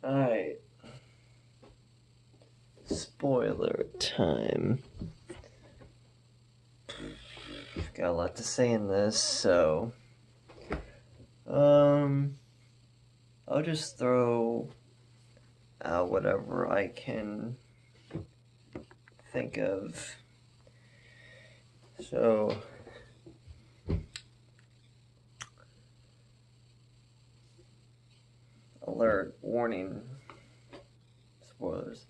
Alright. Spoiler time. Got a lot to say in this, so I'll just throw out whatever I can think of. So alert, warning, spoilers.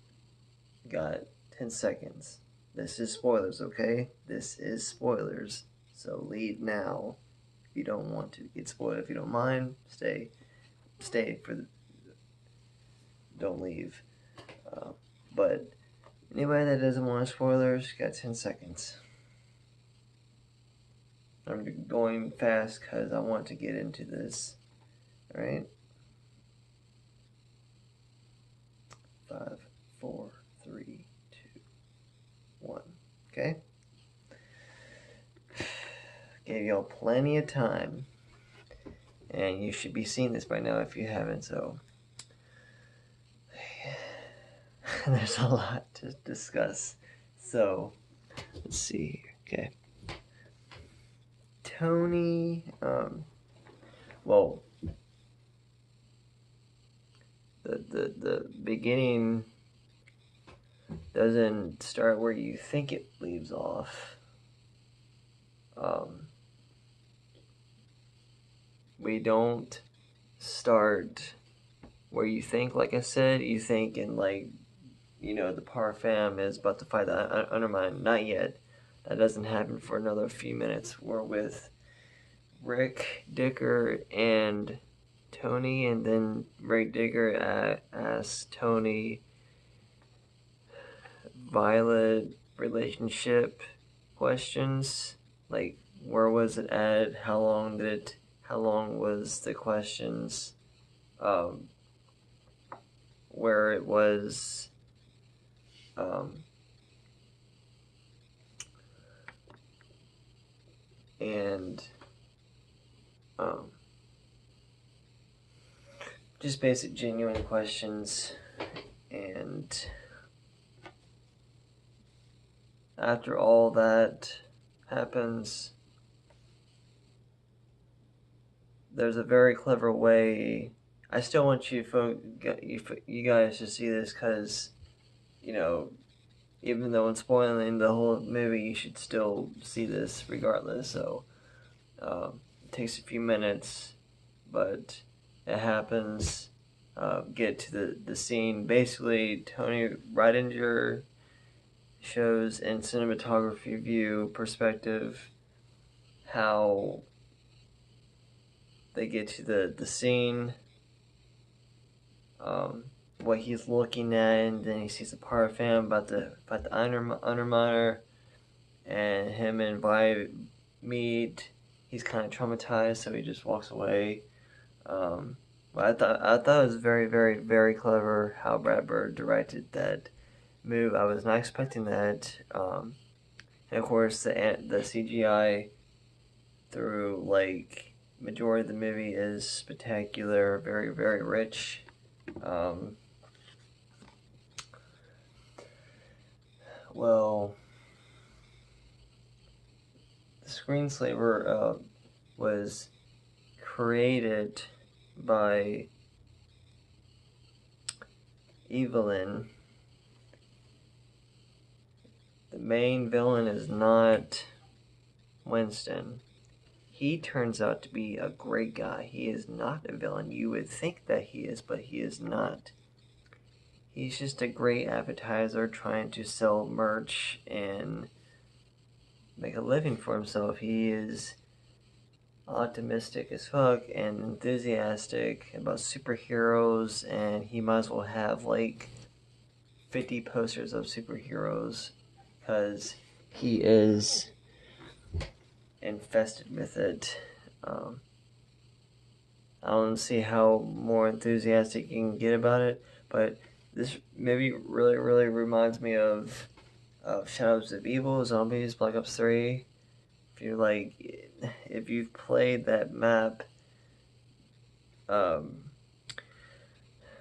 Got 10 seconds. This is spoilers, okay? This is spoilers. So leave now if you don't want to get spoiled. If you don't mind, stay for the, don't leave. But anybody that doesn't want spoilers, got 10 seconds. I'm going fast because I want to get into this. Alright? 5, 4, 3, 2, 1. Okay? Gave y'all plenty of time. And you should be seeing this by now if you haven't, so there's a lot to discuss. So, let's see. Okay. Tony, well, the beginning doesn't start where you think it leaves off. We don't start where you think. Like I said, you think in, like, you know, the Parfam is about to fight the Undermine. Not yet. That doesn't happen for another few minutes. We're with Rick, Dicker, and Tony, and then Rick Dicker asks Tony Violet relationship questions, like where was it at, how long was the questions, where it was, and just basic genuine questions. And after all that happens, there's a very clever way. I still want you guys to see this, because, you know, even though I'm spoiling the whole movie, you should still see this regardless. So it takes a few minutes, but it happens. Get to the scene. Basically, Tony Ridinger shows in cinematography view perspective how they get to the scene, what he's looking at, and then he sees the Parfam about the Underminer, and him and Vi meet. He's kind of traumatized, so he just walks away. But I thought it was very, very, very clever how Brad Bird directed that move. I was not expecting that. And of course, the CGI through, like, majority of the movie is spectacular, very, very rich. Well, the Screenslaver was created by Evelyn. The main villain is not Winston. He turns out to be a great guy. He is not a villain. You would think that he is, but he is not. He's just a great advertiser trying to sell merch and make a living for himself. He is optimistic as fuck and enthusiastic about superheroes, and he might as well have like 50 posters of superheroes, because he is infested with it. I don't see how more enthusiastic you can get about it, but this maybe really reminds me of Shadows of Evil, Zombies, Black Ops 3. If you've played that map,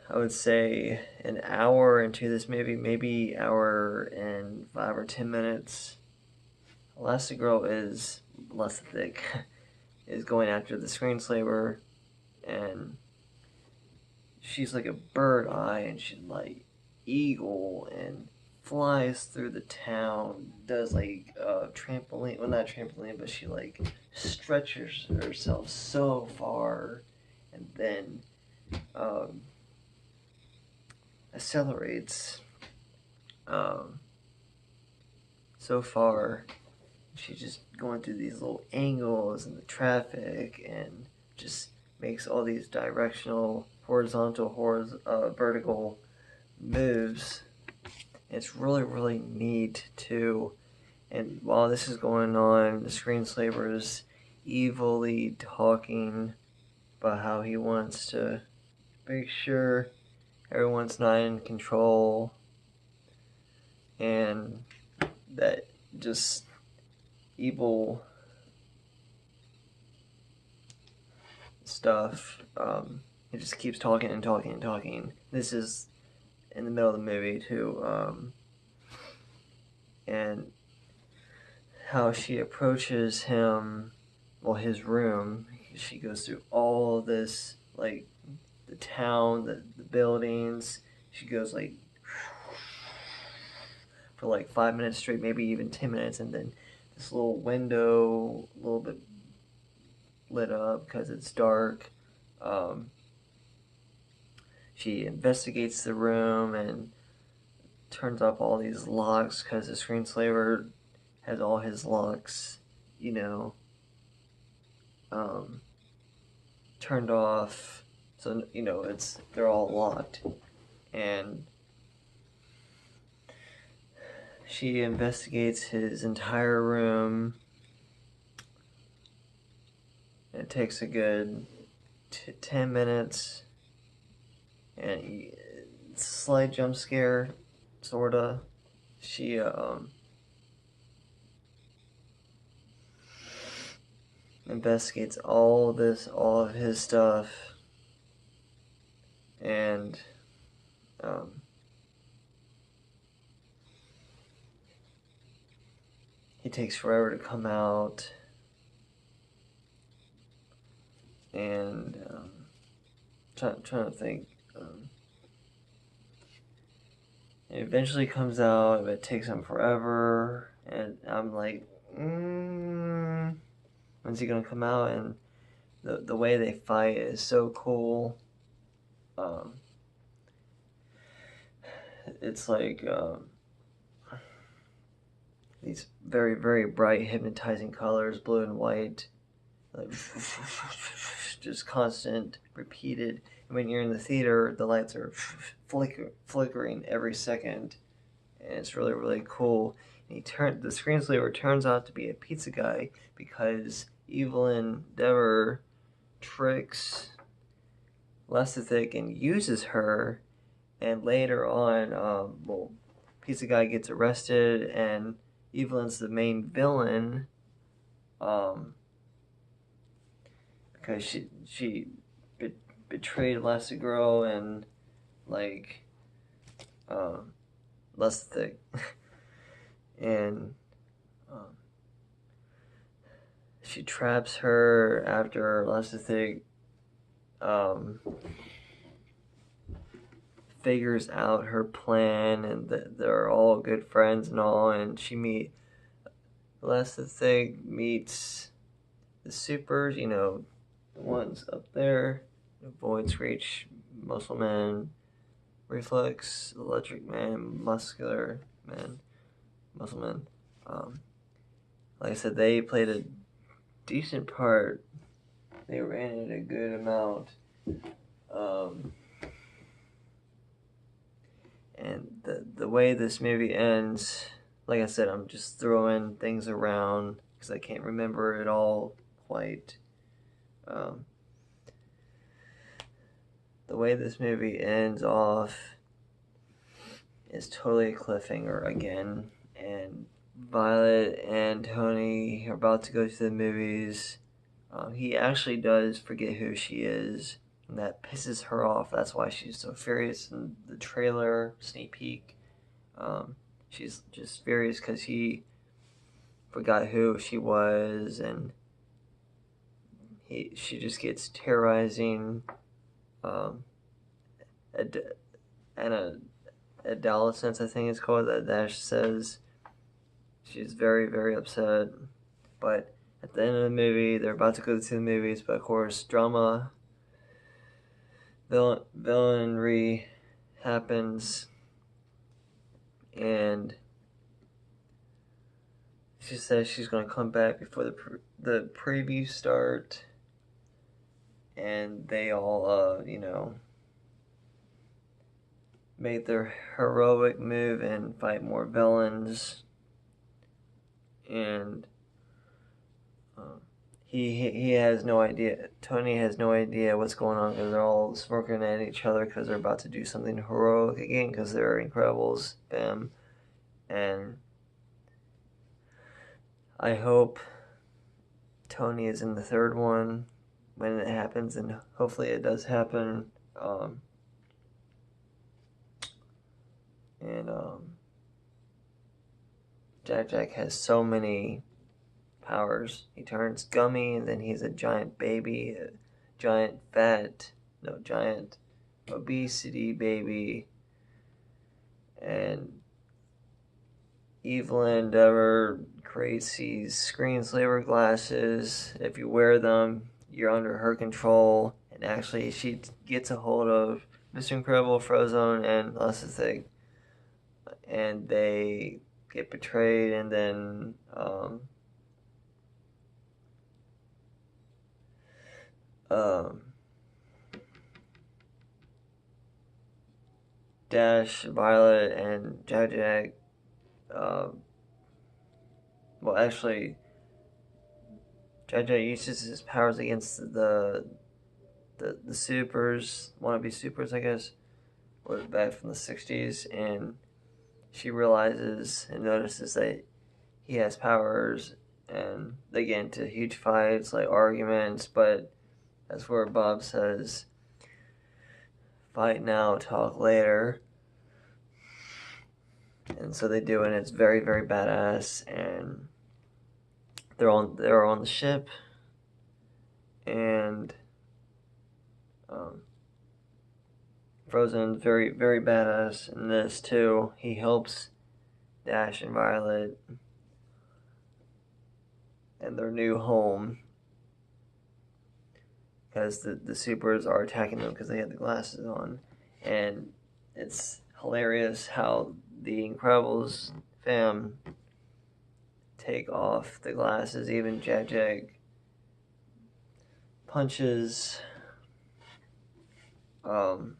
I would say an hour into this movie, maybe hour and 5 or 10 minutes, Elastigirl is less thick, is going after the screenslaver, and she's like a bird eye, and she's like eagle and flies through the town, does like trampoline, well not trampoline, but she like stretches herself so far, and then accelerates so far. She's just going through these little angles in the traffic and just makes all these directional, horizontal, vertical moves. It's really, really neat too. And while this is going on, the screenslaver is evilly talking about how he wants to make sure everyone's not in control, and that just evil stuff. He just keeps talking and talking and talking. This is in the middle of the movie too, and how she approaches him, well, his room. She goes through all this, like the town, the buildings. She goes like for like 5 minutes straight, maybe even 10 minutes, and then this little window, a little bit lit up because it's dark. She investigates the room and turns off all these locks because the screenslaver has all his locks, turned off. So, they're all locked. And she investigates his entire room. It takes a good 10 minutes. And it's a slight jump scare, sorta. She, investigates all of his stuff. And, he takes forever to come out. And, trying to think. It eventually comes out, but it takes him forever. And I'm like, when's he gonna come out? And the way they fight is so cool. It's like these very, very bright, hypnotizing colors, blue and white, like just constant, repeated. And when you're in the theater, the lights are flickering every second, and it's really, really cool. And the screenslaver turns out to be a pizza guy because Evelyn Dever tricks Lesithic and uses her, and later on, pizza guy gets arrested, and Evelyn's the main villain, because she betrayed Elastigirl and like Lesithic, and she traps her after Lesithic figures out her plan, and they're all good friends and all, and Lesithic meets the supers, the ones up there: Void, Screech, Muscle Man, Reflex, Electric Man, Muscular Man, Muscle Man. Like I said, they played a decent part. They ran it a good amount. And the way this movie ends, like I said, I'm just throwing things around because I can't remember it all quite. The way this movie ends off is totally a cliffhanger again, and Violet and Tony are about to go to the movies. He actually does forget who she is, And that pisses her off. That's why she's so furious in the trailer sneak peek. She's just furious because he forgot who she was, and she just gets terrorizing. And a adolescence, I think it's called, that Dash says. She's very, very upset. But at the end of the movie, they're about to go to the movies, but of course, drama, villainry happens, and she says she's going to come back before the previews start, and they all, make their heroic move and fight more villains, and he has no idea. Tony has no idea what's going on because they're all smirking at each other because they're about to do something heroic again because they're Incredibles, fam. And I hope Tony is in the third one when it happens, and hopefully it does happen. Jack has so many powers. He turns gummy, and then he's a giant baby, giant obesity baby, and Evelyn Endeavor creates these screensaver glasses. If you wear them, you're under her control, and actually she gets a hold of Mr. Incredible, Frozone, and Lustig, and they get betrayed, and then Dash, Violet, and Jack. Well, actually, Jack uses his powers against the supers, wannabe supers, I guess, or back from the 60s, and she realizes and notices that he has powers, and they get into huge fights, like arguments, but that's where Bob says, fight now, talk later. And so they do, and it's very, very badass, and they're on the ship, and Frozen's very, very badass in this too. He helps Dash and Violet in their new home because the supers are attacking them because they have the glasses on, and it's hilarious how the Incredibles fam take off the glasses. Even Jack punches one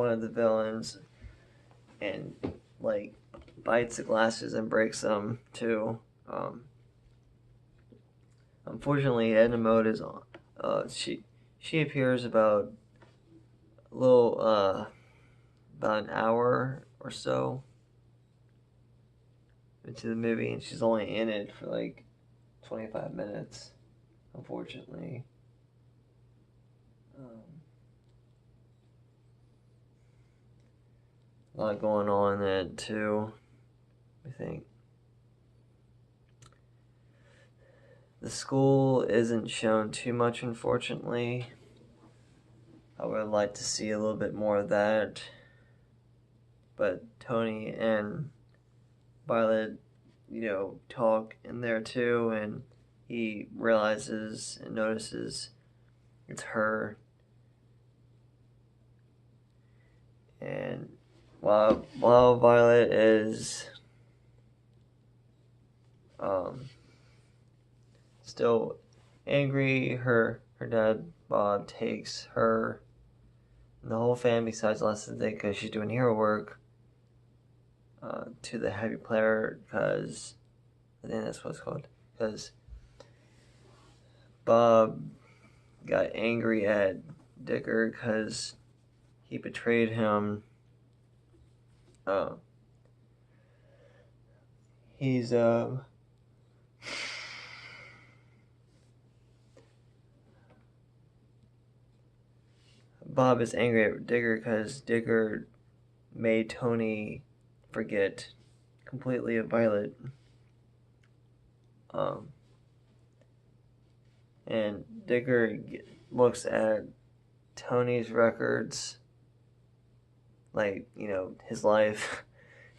of the villains and like bites the glasses and breaks them too. Unfortunately, Edna Mode is on. She appears about about an hour or so into the movie, and she's only in it for like 25 minutes, unfortunately. A lot going on in it too, I think. The school isn't shown too much, unfortunately. I would like to see a little bit more of that. But Tony and Violet, talk in there too, and he realizes and notices it's her. And while Violet is still angry, her dad Bob takes her and the whole family, besides Leslie, because she's doing hero work, to the Happy Player, because I think that's what it's called. Because Bob got angry at Dicker because he betrayed him. He's Bob is angry at Digger because Digger made Tony forget completely of Violet. Um, and Digger looks at Tony's records, like, you know, his life,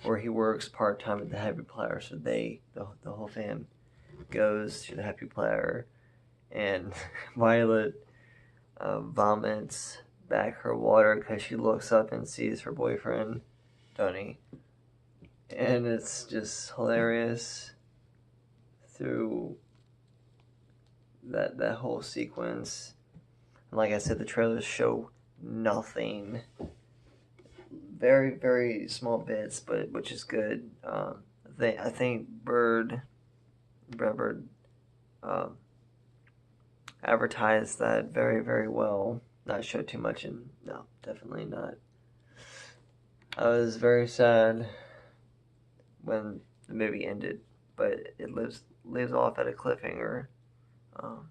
where he works part-time at the Happy Platter, so the whole fam goes to the Happy Platter, and Violet vomits back her water because she looks up and sees her boyfriend, Tony. And it's just hilarious through that whole sequence. And like I said, the trailers show nothing. Very, very small bits, but which is good. I think Bird um, advertised that very, very well. Not show too much, and no, definitely not. I was very sad when the movie ended, but it lives off at a cliffhanger. Um,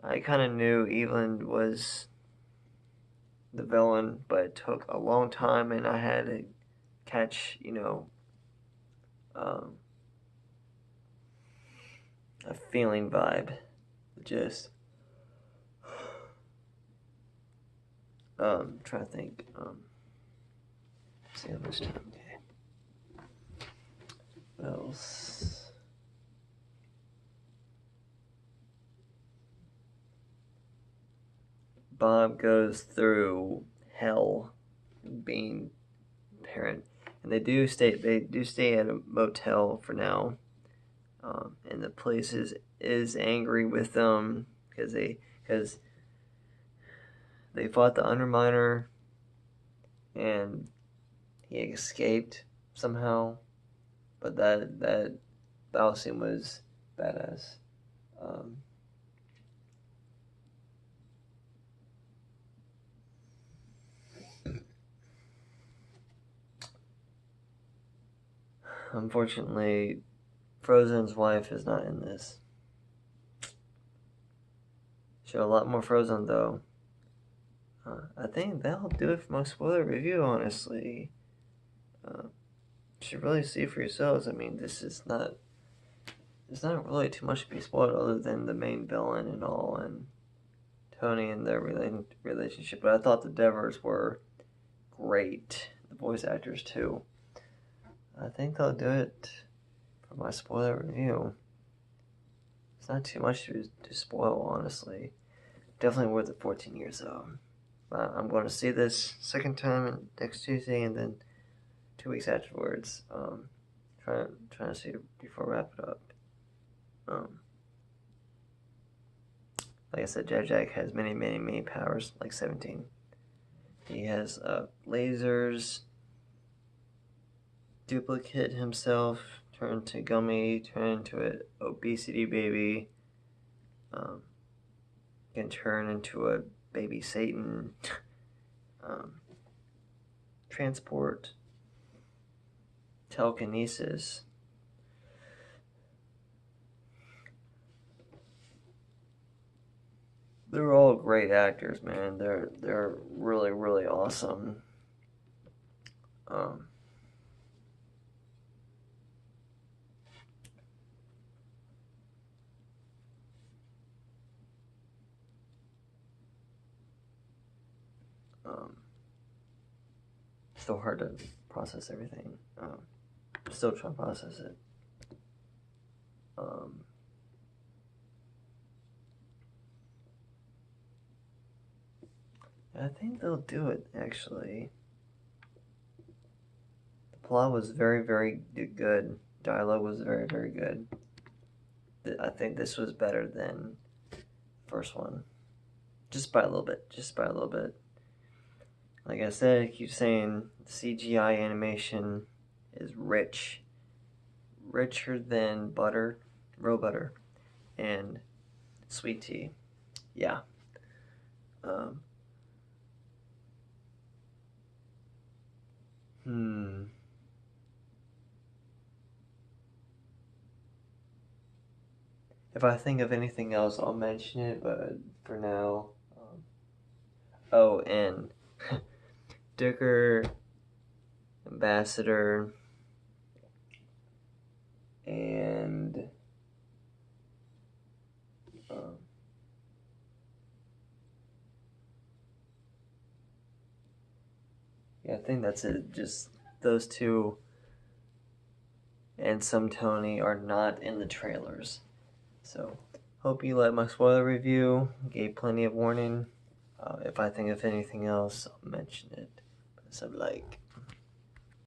I kind of knew Evelyn was the villain, but it took a long time, and I had to catch, um, a feeling vibe. Just trying to think. See how much time. Okay. What else? Bob goes through hell being a parent, and they do stay at a motel for now. And the police is angry with them because they fought the Underminer, and he escaped somehow. But that battle scene was badass. Um, Unfortunately, Frozen's wife is not in this. Show a lot more Frozen though. I think that'll do it for my spoiler review. Honestly, you should really see for yourselves. I mean, there's not really too much to be spoiled other than the main villain and all, and Tony and their relationship. But I thought the Devers were great. The voice actors too. I think they'll do it for my spoiler review. It's not too much to spoil, honestly. Definitely worth the 14 years though. I'm going to see this second time next Tuesday, and then 2 weeks afterwards. Trying to see it before I wrap it up. Like I said, Jack has many powers, like 17. He has lasers, duplicate himself, turn to Gummy, turn into an obesity baby, can turn into a baby Satan, transport, telekinesis. They're all great actors, man. They're really awesome. Um, Still hard to process everything. Still trying to process it. I think they'll do it, actually. The plot was very good. Dialogue was very good. I think this was better than the first one. Just by a little bit. Like I said, I keep saying CGI animation is rich. Richer than butter, real butter, and sweet tea. Yeah. Um, If I think of anything else, I'll mention it, but for now, Oh, and Dicker, Ambassador, and yeah, I think that's it. Just those two and some Tony are not in the trailers. So, hope you liked my spoiler review. Gave plenty of warning. If I think of anything else, I'll mention it. So, like.